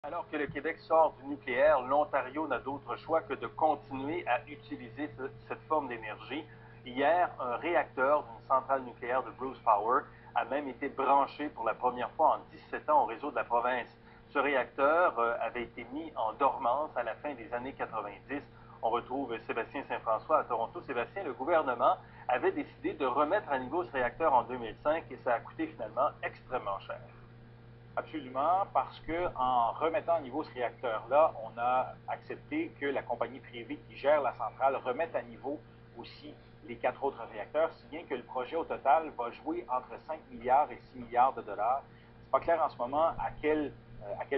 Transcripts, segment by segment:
Alors que le Québec sort du nucléaire, l'Ontario n'a d'autre choix que de continuer à utiliser cette forme d'énergie. Hier, un réacteur d'une centrale nucléaire de Bruce Power a même été branché pour la première fois en 17 ans au réseau de la province. Ce réacteur avait été mis en dormance à la fin des années 90. On retrouve Sébastien Saint-François à Toronto. Sébastien, le gouvernement avait décidé de remettre à niveau ce réacteur en 2005 et ça a coûté finalement extrêmement cher. Absolument, parce que en remettant à niveau ce réacteur-là, on a accepté que la compagnie privée qui gère la centrale remette à niveau aussi les 4 autres réacteurs, si bien que le projet au total va jouer entre 5 milliards et 6 milliards de dollars. C'est pas clair en ce moment à quelle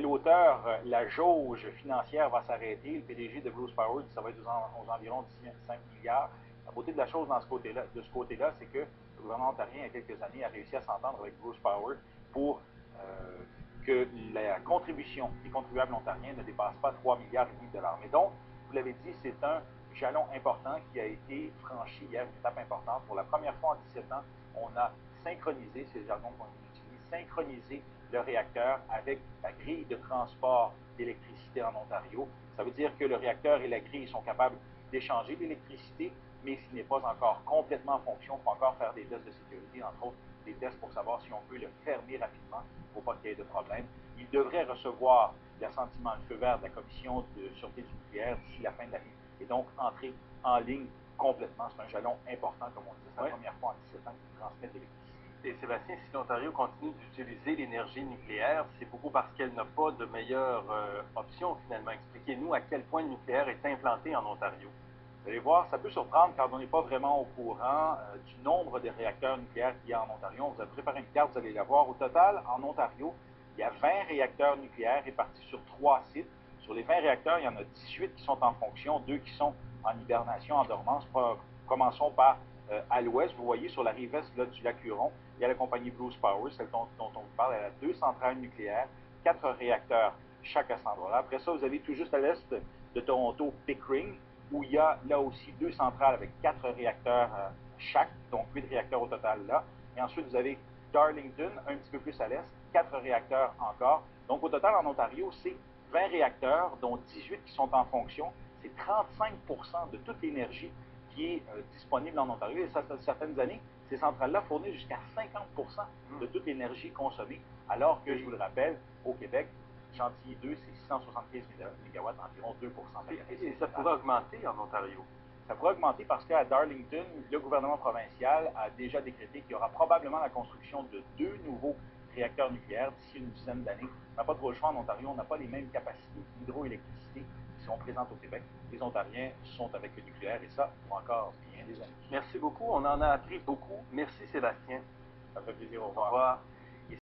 hauteur la jauge financière va s'arrêter. Le PDG de Bruce Power dit que ça va être aux environs de 5 milliards. La beauté de la chose de ce côté-là, c'est que le gouvernement ontarien, il y a quelques années, a réussi à s'entendre avec Bruce Power pour que la contribution des contribuables ontariens ne dépasse pas 3 milliards et demi de dollars. Mais donc, vous l'avez dit, c'est un jalon important qui a été franchi hier, une étape importante. Pour la première fois en 17 ans, on a synchronisé, c'est le jargon qu'on utilise, synchronisé le réacteur avec la grille de transport d'électricité en Ontario. Ça veut dire que le réacteur et la grille sont capables d'échanger l'électricité, mais s'il n'est pas encore complètement en fonction, il faut encore faire des tests de sécurité, entre autres des tests pour savoir si on peut le fermer rapidement pour pas qu'il y ait de problème. Il devrait recevoir l'assentiment, le feu vert de la Commission de sûreté du nucléaire d'ici la fin de l'année et donc entrer en ligne complètement. C'est un jalon important, comme on dit. C'est la première fois en 17 ans qu'il transmet de l'électricité. Et Sébastien, si l'Ontario continue d'utiliser l'énergie nucléaire, c'est beaucoup parce qu'elle n'a pas de meilleure option finalement. Expliquez-nous à quel point le nucléaire est implanté en Ontario. Vous allez voir, ça peut surprendre car on n'est pas vraiment au courant du nombre de réacteurs nucléaires qu'il y a en Ontario. On vous a préparé une carte, vous allez la voir. Au total, en Ontario, il y a 20 réacteurs nucléaires répartis sur 3 sites. Sur les 20 réacteurs, il y en a 18 qui sont en fonction, 2 qui sont en hibernation, en dormance. Commençons par à l'ouest, vous voyez sur la rive est là, du lac Huron, il y a la compagnie Bruce Power, celle dont on vous parle. Elle a 2 centrales nucléaires, 4 réacteurs chaque à cet endroit-là. Après ça, vous avez tout juste à l'est de Toronto, Pickering, où il y a là aussi 2 centrales avec 4 réacteurs chaque, donc 8 réacteurs au total là. Et ensuite, vous avez Darlington, un petit peu plus à l'est, 4 réacteurs encore. Donc au total, en Ontario, c'est 20 réacteurs, dont 18 qui sont en fonction. C'est 35% de toute l'énergie qui est disponible en Ontario. Et ça, certaines années, ces centrales-là fournissent jusqu'à 50% de toute l'énergie consommée, alors que, je vous le rappelle, au Québec, Chantilly 2, c'est 675 MW, environ 2% de la Et ça pourrait augmenter en Ontario. Ça pourrait augmenter parce qu'à Darlington, le gouvernement provincial a déjà décrété qu'il y aura probablement la construction de 2 nouveaux réacteurs nucléaires d'ici une dizaine d'années. On n'a pas trop le choix en Ontario, on n'a pas les mêmes capacités d'hydroélectricité qui sont présentes au Québec. Les Ontariens sont avec le nucléaire et ça pour encore bien des années. Merci beaucoup, on en a appris beaucoup. Merci Sébastien. Ça me fait plaisir, au revoir. Au revoir.